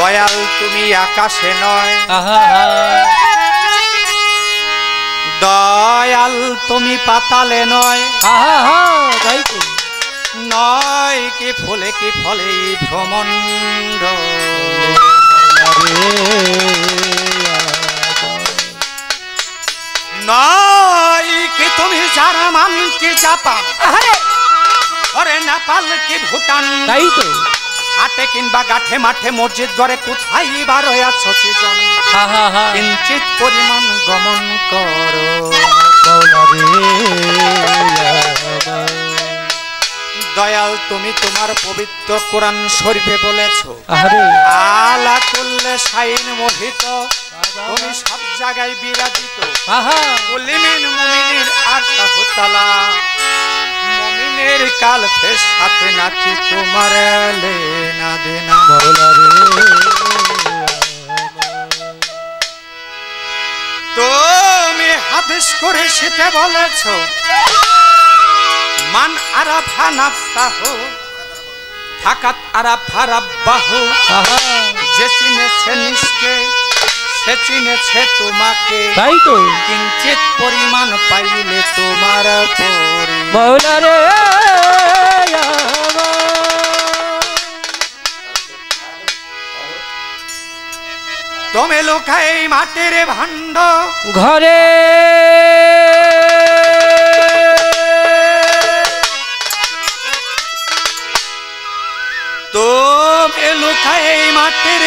দয়াল তুমি আকাশে নয়, দয়াল তুমি পাতালে নয়, নয় কি ফুলে কি ফলে ভ্রমণ্ড, নয় কি তুমি জার্মান কি জাপান, ওরে নেপাল কি ভুটান, তাই তো হাটে কিংবা গাঠে মাঠে মসজিদ ঘরে কোথায় বার হয়েছো চিজন, কিঞ্চিত পরিমাণ গমন করো। দয়াল তুমি তোমার পবিত্র কোরআন শরীফে বলেছো আলা কুল্লে শাইন মোহিত, তুমি সব জায়গায় বিরাজিত, মুমিনিন মুমিনের আশরাফু তাআলা, মুমিনের কালবের সাথে নাকি তোমার লেনা দেনা। তুমি হাদিস করে সেটা বলেছো মান আরাফা নাফসাহু ফাকাত আরাফা রাব্বাহু, যে চিনেছে নিজকে সে চিনেছে তোমাকে, তাই তো কিঞ্চিত পরিমাণ পাইলে তোমার পরি মাওলা রে। তুমি লুকাই মাটির ভাণ্ড ঘরে, তুমি লুকাই মাটির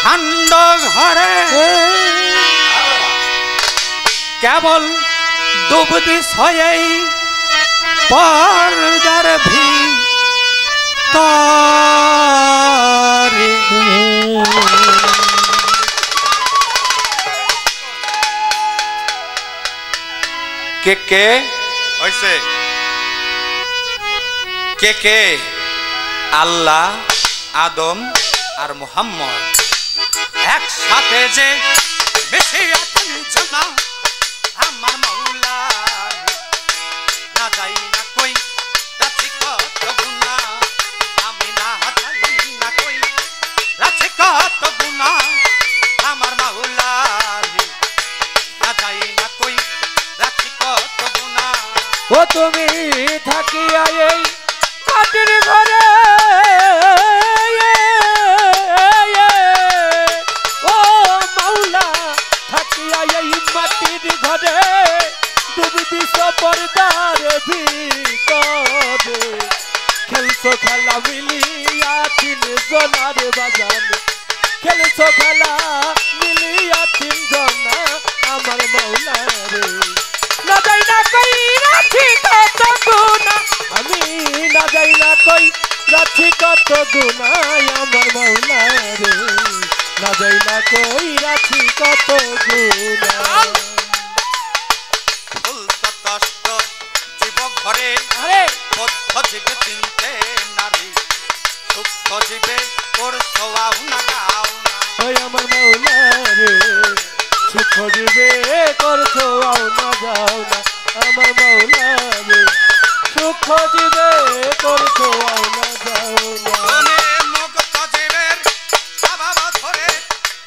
ভাণ্ড ঘরে, কেবল ডুবদি ছয় পর্দার ভিতরে, কে কে হইছে কে কে আল্লাহ আদম আর মুহাম্মদ একসাথে যে বেশি আছেন জানা আমার মাওলা, না যাই না কই রাখি কত গুনাহ, আমি না যাই না কই রাখি কত গুনাহ আমার মাওলা, না যাই না কই রাখি কত গুনাহ। ও তুমি থাকিয়া এই মাটির ঘরে, ও মাওলা থাকিয়া এই মাটির ঘরে, ডুবদি পর্দার ভিতরে, খেলছো খেলা মিলিয়া তিন জনার বাজানে, খেলছো খেলা মিলিয়া তিন জনা আমার মাওলা রে, না যাই না কই রাখি কত গুনাহ, আমি না যাই না কই রাখি কত গুনাহ আমার মাওলা রে, না যাই না কই রাখি কত গুনাহ। ফুল তষ্ট জীব ঘরে বদ্ধ জীবে চিনতে নারী, সূক্ষ্ম জীবে করছো আও না গাও না, ওই আমার মাওলা রে, সূক্ষ্ম জীবে করছো আও না যাও না আমার মাওলা রে, সূক্ষ্ম জীবে করছো আও না যাও না। মুক্ত জীবের স্বভাব ধরে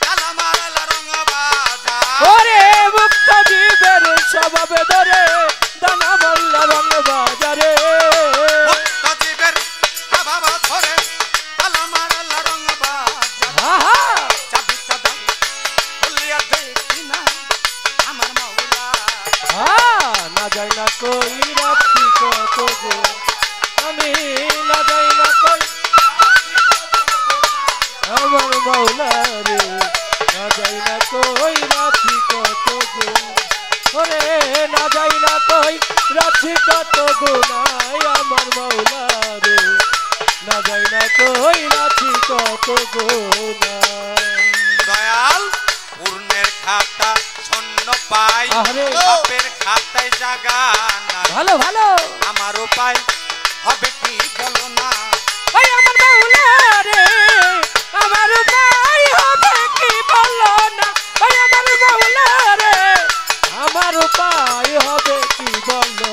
তালা মারলা রঙ বাজা, ওরে মুক্ত জীবের স্বভাব ধরে দানা মারলা রঙ বাজারে, মুক্ত জীবের স্বভাব ধরে তালা মারলা রঙ বাজা, চাবিটা দাও খুলিয়া দেখি না আমার মাওলা, না যাই না কই রাখি কত গো, আমি না যাই না কই আমার মাওলা রে, না যাই না কই রাখি কত গো, ওরে না যাই না কই রাখি কত গুনাহ আমার মাওলা রে, না যাই না কই রাখি কত গুনাহ। দয়াল পূর্ণের খাতা শূন্য পাই, পাপের খাতায় জায়গা নাই, ভালো ভালো আমার উপায় হবে কি বলো না, ওই আমার মাওলা রে, আমার উপায় হবে কি বলো না, ওই আমার মাওলা রে, আমার উপায় হবে কি বলো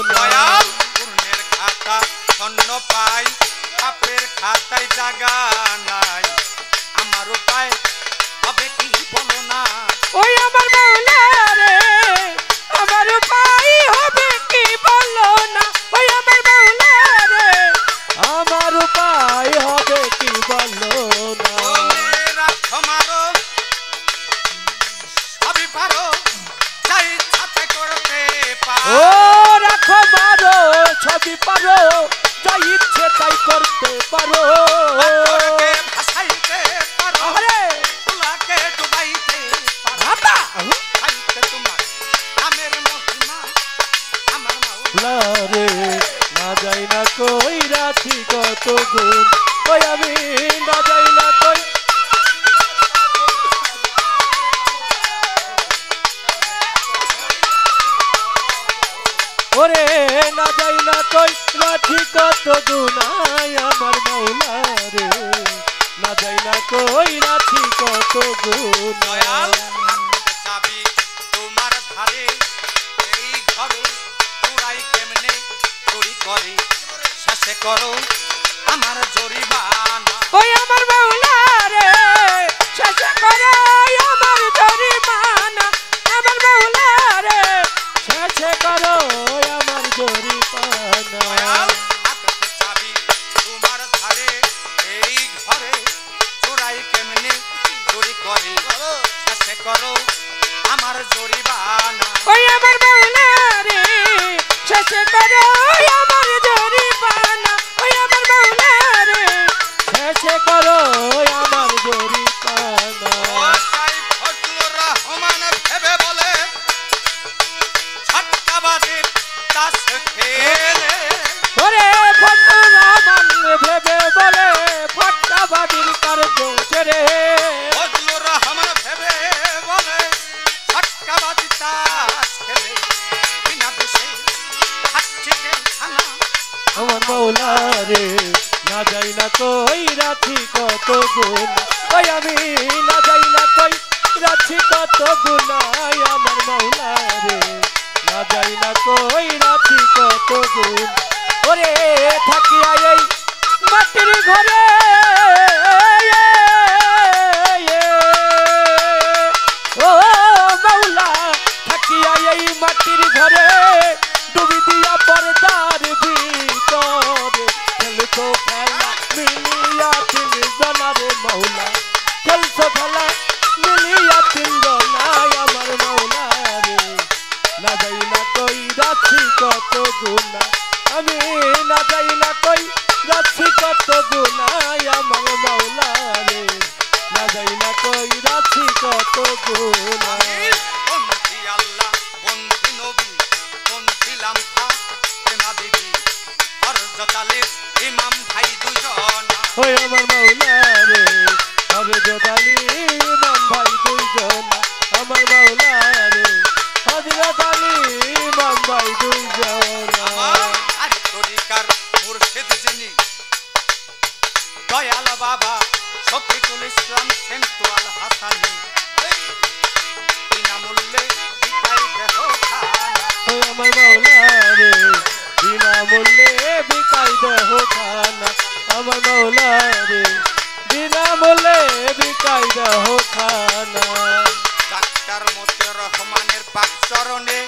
না। দয়াল পূর্ণের খাতা শূন্য পাই, পাপের খাতায় জায়গা নাই, যদি পারো যা ইচ্ছে তাই করতে পারো পাথরকে ভাসাইতে পারো আরে ফুলাকে ডুবাইতে পারো আবা খাইতে তোমার নামের মহিমা আমার মাওলা রে না যাই না কই রাখি কত গুণ ওই আমি না যাই না কই ওরে না যাই না কই রাখি কত গুনাই আমার মাওলা রে না যাই না কই রাখি কত গুণ দয়াল চাবি তোমার ধারে এই ঘরে চুরাই কেমনে চুরি করে শেষে করো আমার জরিমানা ওই আমার মাওলা রে শেষে করো আমার জরিমানা আমার মাওলা রে শেষে করো আমার জরিমানা দয়াল হাতে চাবি তোমার ধারে এই ঘরে চুরাই কেমনে চুরি করে শেষে করো আমার জরিমানা ওই আমার মাওলা রে শেষে করো আমার জরিমানা ওই আমার মাওলা রে শেষে করো আমার জরিমানা ও সাই ফজলুর রহমান ভেবে বলে ছটকাবাজির তাস খেলে ওরে ফজলুর রহমান ভেবে বলে ফটকাবাজির কার্য ছেড়ে ফজলুর রহমান ভেবে বলে ছটকাবাজি তাস খেলে বিনা দোষে খাচ্ছে ছানা আমার মাওলা রে না যাই না কই রাখি কত গুণ ওই আমি না যাই না কই রাখি কত গুণ আমার মাওলা রে না যাই না কই রাখি কত গুণ ওরে থাকিয়া এই মাটির ঘরে ও মাওলা থাকিয়া এই মাটির ঘরে ডুবি দিয়া পর্দার ভিতরে খেলছো খেলা মিলিয়া তিন জনারে মাওলা খেলছো খেলা মিলিয়া তিন জনায় আমার মাওলা রে না যাই না কই রাখি কত গুণা আমি না যাই না কই রাখি কত গুণায় আমার মাওলা রে না যাই না কই রাখি কত গুণা বন্ধি আল্লাহ বন্ধি নবী বন্ধি লামফা প্রেমা বিবি হযরত আলী ইমাম ভাই দুজন ওই আমার মাওলা রে হযরত আলী ইমাম ভাই দুইজন আমার মাওলা রে হযরত আলী ইমাম ভাই দুইজন আমার আর তরিকার মুর্শিদ যিনি দয়াল বাবা শফিকুল ইসলাম সেন্টুয়াল হাসানি বিনামূল্যে বিকাই দেহ খানা ওই আমার মাওলা রে বিনামূল্যে বিকাই দেহ খানা আমার মাওলা রে বিনামূল্যে বিকাই দেহ খানা ডাক্তার মতিউর রহমানের পাক চরণে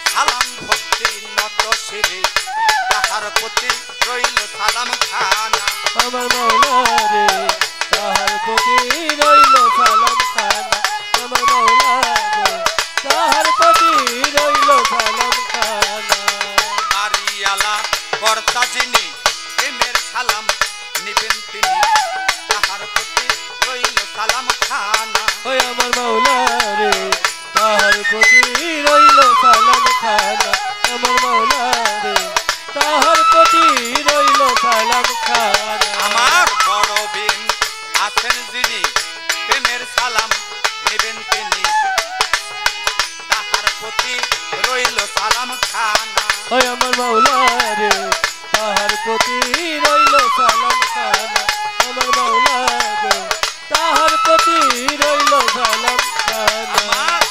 সালাম ভক্তি নত শিরে তাহার প্রতি রইল সালাম খানা আমার মাওলা রে তাহার প্রতি রইল সালাম খানা আমার মাওলা রে তাহার প্রতি রইল সালাম খানা আরিয়ালা কর্তা যিনি প্রেমের সালাম নিবেন তিনি তাহার প্রতি রইল সালাম খানা ওই আমার মাওলা রে তাহার প্রতি রইল সালাম খানা আমার মাওলা রে তাহার প্রতি রইল সালাম খানা আমার বড় বিন আছেন যিনি প্রেমের সালাম নেবেন তিনি তাহার প্রতি রইল সালাম খানা ওই আমার মাওলা রে তাহার প্রতি রইল সালাম খানা আমার মাওলা রে তাহার প্রতি রইল সালাম খানা আমার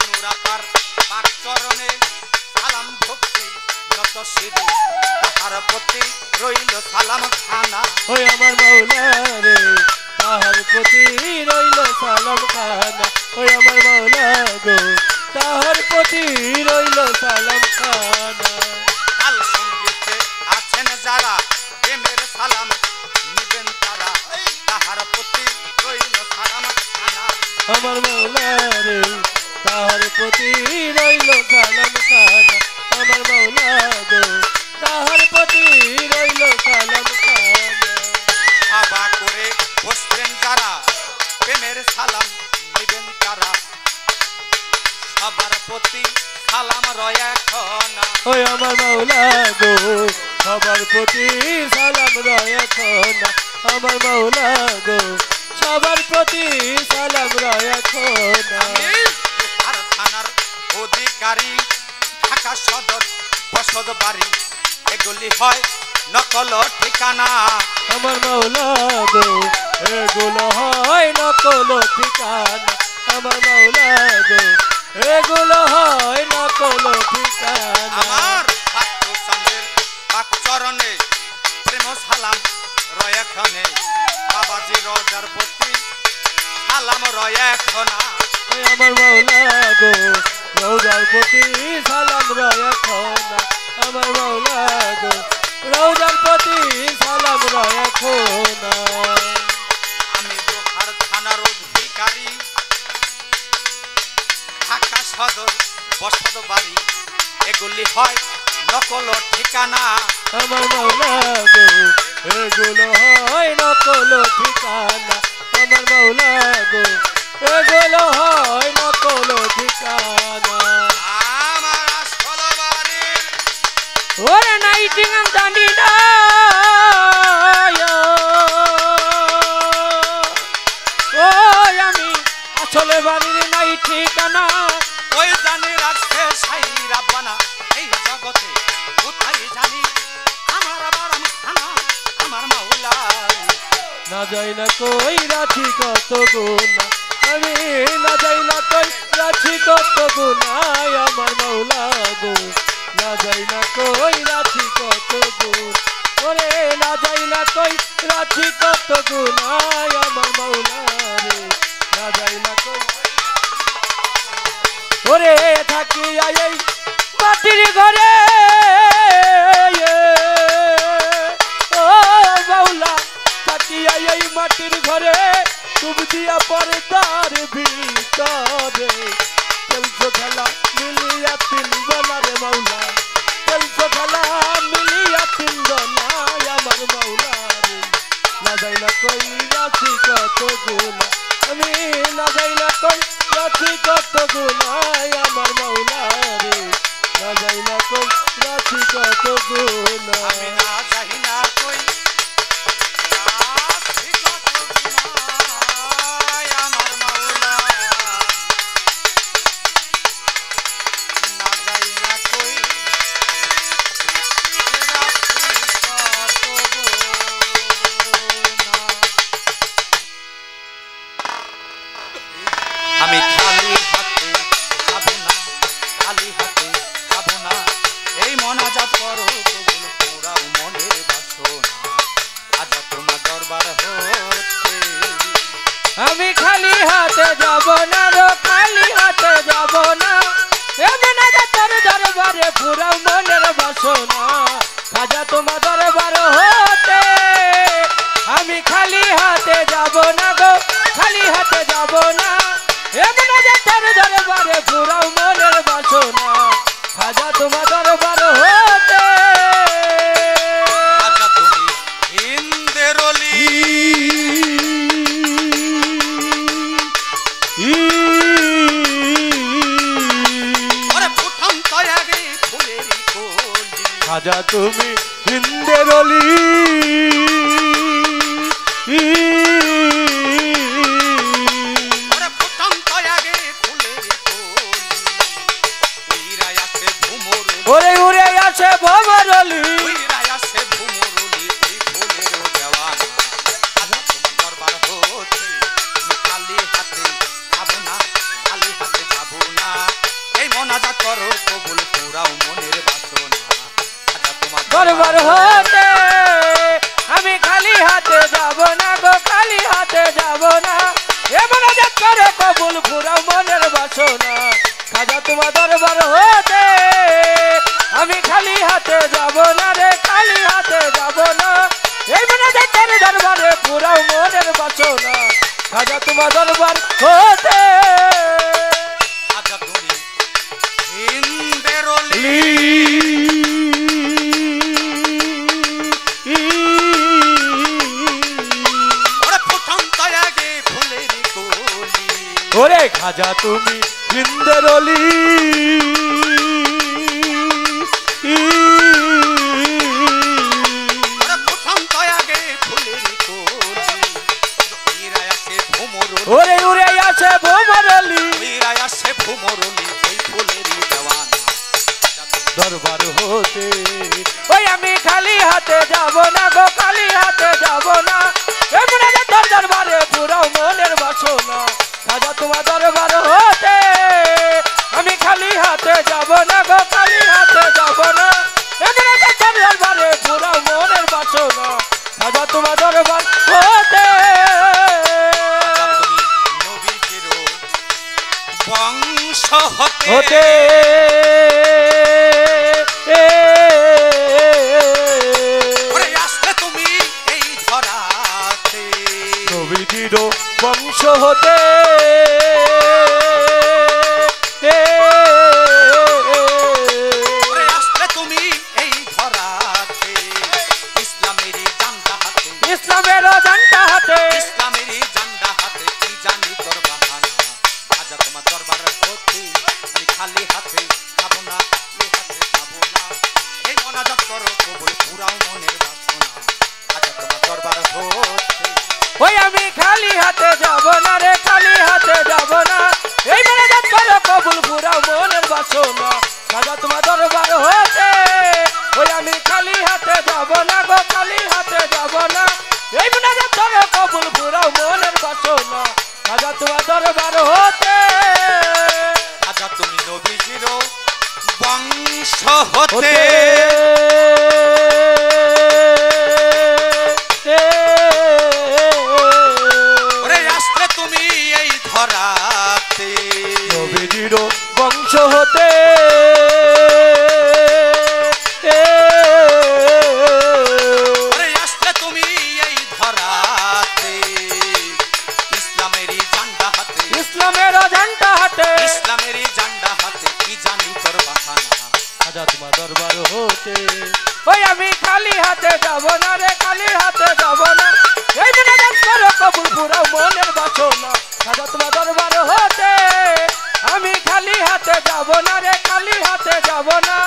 নুরাপার পাক চরণে সালাম ভক্তি নত শিরে তাহার প্রতি রইল সালাম খানা ওই আমার মাওলা রে তাহার প্রতি রইল সালাম খানা ওই আমার মাওলা গো তাহার প্রতি রইল সালাম খানা কাল সঙ্গীতে আছেন যারা প্রেমের সালাম নিবেন তারা তাহার প্রতি রইল সালাম খানা আমার মাওলা রে তাহার প্রতি রইল সালাম খানা আমার মাওলা গো ওই আমার মাওলা গো সবার প্রতি সালাম রাখো না আমার মাওলা গো সবার প্রতি সালাম রাখো না আর থানার অধিকারী ঢাকা সদর বসত বাড়ি এগুলি হয় নকল ঠিকানা আমার মাওলা গো এগুলো হয় নকল ঠিকানা আমার মাওলা গো এগুলো হয় নকল ঠিকানা আমার পাত্র চন্দ্রের পাক চরণে প্রেম সালাম রয়েখনে বাবাজি রোজার প্রতি সালাম রয়েখনা আমার মাওলা গো রোজার প্রতি সালাম রয়েখনা আমার মাওলা গো রোজার প্রতি সালাম রয়েখনা আমি বোখার থানার অধিকারী ঢাকা সদর বসত বাড়ি এগুলি হয় নকল ঠিকানা আমার মাওলা গো এগুলো হয় নকল ঠিকানা আমার মাওলা গো এগুলো হয় নকল ঠিকানা আমার আসল বাড়ি ওরে নাইটিং জানি না ও আমি আসলে বাড়ির নাই ঠিকানা ওই জানি রাখছে সাই রাব্বানা এই জগতে কোথায় জানি আমার আবার আমি খানা আমার মাওলা না যাই না কই রাখি কত গুণা আমি না যাই না কই রাখি কত গুণা আমার মাওলা গো না যাই না কই রাখি কত গুণ ওরে না যাই না কই রাখি কত গুণা আমার মাওলা রে না যাই না কই ওরে থাকি এই মাটির ঘরে ও মাওলা থাকি এই মাটির ঘরে ডুব দিয়া পর্দার ভিতরে চলছো খেলা মিলিয়া তিন জনারে মাওলা চলছো খেলা মিলিয়া তিন জনা আমার মাওলা রে না যাই না কই রাখি কত গুণা আমি না যাই না কই রাখি কত গুণা আমার মাওলা রে না যাই না কই রাখি কত গুণা আমি না যাই না কই রাখি কত গুনাহ আমার মাওলা না যাই না কই রাখি কত গুনাহ আমি খালি হাতে যাব না খালি হাতে যাব না এই মনাজাত করো কবুল পুরাও মনের বাসনা আজ তোমার দরবার হতে আমি খালি হাতে যাব না রো খালি হাতে যাব না এমন তোর দরবারে পুরা মনের বাসনা খাজা তোমার দরবার হতে আমি খালি হাতে যাব না গো খালি হাতে যাব না এমন তোর দরবারে পুরা মনের বাসনা খাজা তোমার দরবার হতে আজ তুমি হিন্দের অলি ওরে ফুটন্ত আগে ফুলের কলি খাজা তুমি হিন্দের অলি ওরে ফুটন্ত আগে ফুলের কলি উইরায় আছে ভুমর ওরে উড়ে আছে ভবর অলি উইরায় আছে ভুমর অলি এই ফুলের দেওয়ানা আজ তোমার দরবার হতে আমি খালি হাতে যাব না খালি হাতে যাব না এই মোনাজাত করো কবুল পুরাও মনের বাসনা আজ তোমার দরবার হতে আমি খালি হাতে যাব না গো খালি হাতে যাব না এমন যে করে কবুল পুরা মনের বাসনা খাজা তোমার দরবার হতে আমি খালি হাতে যাব না রে খালি হাতে যাব না এমন যে করে দরবারে পুরা মনের বাসনা খাজা তোমার দরবার হতে আজ তুমি হিন্দের অলি ওরে ফুটন্ত আগে ফুলের কলি ওরে খাজা তুমি হিন্দের অলি দরবার হতে। ওই আমি খালি হাতে যাব না গো, খালি হাতে যাব না, এই মোনাজাত তোর দরবারে পুরাও মনের বাসনা, খাজা তোমার দরবার হতে। আমি খালি হাতে যাব না গো, খালি হাতে যাব না, এই মোনাজাত তোর দরবারে পুরাও মনের বাসনা, খাজা তোমার দরবার হতে। বংশ হতে হতে আসলে তুমি এই ধরাতে, নবীজির বংশ হতে আসলে তুমি এই ধরাতে, ইসলামেরই জান্ডা হাতে, ইসলামের জান্ডা হাতে, ইসলামেরই জান্ডা হাতে, কি জানি তোর বাহানা, আজা তোমার দরবার হতে আমি খালি হাতে যাব না, খালি হাতে যাব না, এই মোনাজাত করো কবুল পুরাও মনের বাসনা, আজা তোমার দরবার হতে। ওই আমি খালি হাতে যাব না রে, খালি হাতে যাব না, এই মোনাজাত করো কবুল পুরাও মনের বাসনা, খাজা তোমার দরবার হতে। ওই আমি খালি হাতে যাব না গো, খালি হাতে যাব না, এই মোনাজাত করো কবুল পুরাও মনের বাসনা, খাজা তোমার দরবার হতে। আজা তুমি নবীজির বংশ হতে আসলে তুমি এই ধরাতে, নবীজির বংশ হতে আসলে তুমি এই ধরাতে, ইসলামেরই জান্ডা হাতে, ইসলামের ঝান্ডা হাতে, ইসলামেরই জান্ডা হাতে, কি জানি তোর বাহানা, খাজা তোমার দরবার হতে। ওই আমি খালি হাতে যাব না রে, খালি হাতে যাব না, এই মোনাজাত করো কবুল পুরাও মনের বাসনা, খাজা তোমার দরবার হতে। আমি খালি হাতে যাব না রে, খালি হাতে যাব না,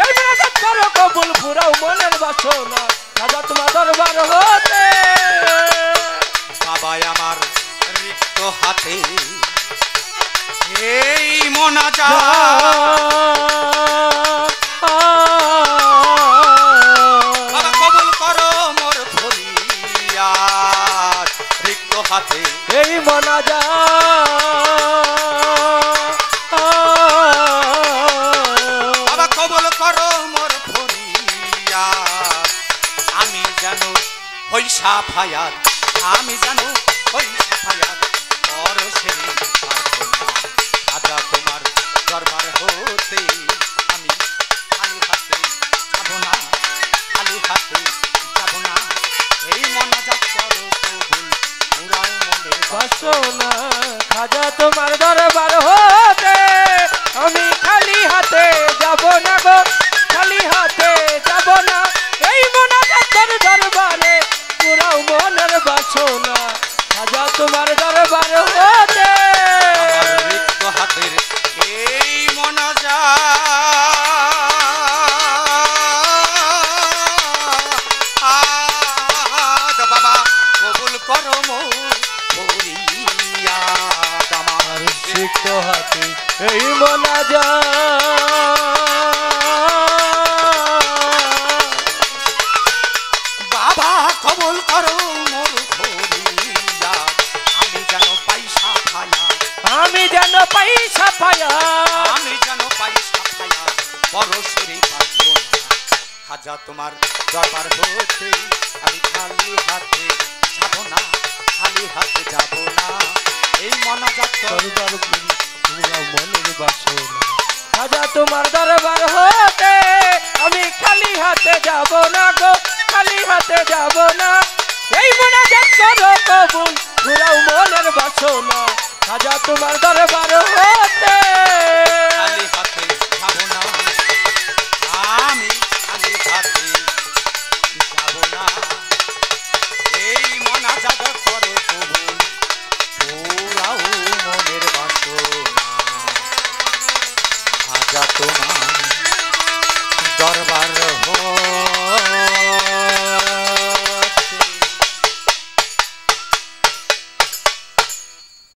এই মোনাজাত করো কবুল পুরাও মনের বাসনা, খাজা তোমার দরবার হতে। বাবা আমার রিক্ত হাতে এই মোনাজাত, বাবা কবুল করো মোর ফরিয়াদ, রিক্ত হাতে এই মোনাজাত, বাবা কবুল করো মোর ফরিয়াদ, আমি জানো হই সাফায়াত, আমি জানো হই সাফায়াত, পর সেরি প্রার্থনা, আজা তোমার দরবার হতে আমি খালি হাতে যাব না, খালি হাতে যাব না, এই মোনাজাত করো কবুল পুরাও মনের বাসনা, খাজা তোমার দরবার হতে। আমি খালি হাতে যাব না গো, খালি হাতে যাব না, এই মোনাজাতের দরবারে পুরাও মনের বাসনা, খাজা তোমার দরবার হতে। আমার রিক্ত হাতের এই মোনাজাত, বাবা কবুল করো মোর ফরিয়াদ, আমার সিক্ত হাতে এই মোনাজাত, বাবা কবুল করো মোর ফরিয়াদ, আমি যেন পয়সা পায়া, আমি যেন পয়সা পায়া, আমি যেন পয়সা পায়া, পরশেরই প্রার্থনা, খাজা তোমার দরবার হতে আমি খালি হাতে যাব না, খালি হাতে যাব না, এই মোনাজাত দরবার পুরাও মনের বাসনা, খাজা তোমার দরবার হতে। আমি খালি হাতে যাব না গো, খালি হাতে যাব না, এই মোনাজাত করো কবুল পুরাও মনের বাসনা, খাজা তোমার দরবার হতে। খালি হাতে যাব না, আমি খালি হাতে যাব না, এই মোনাজাত করো কবুল পুরাও মনের বাসনা, আজা তোমার দরবার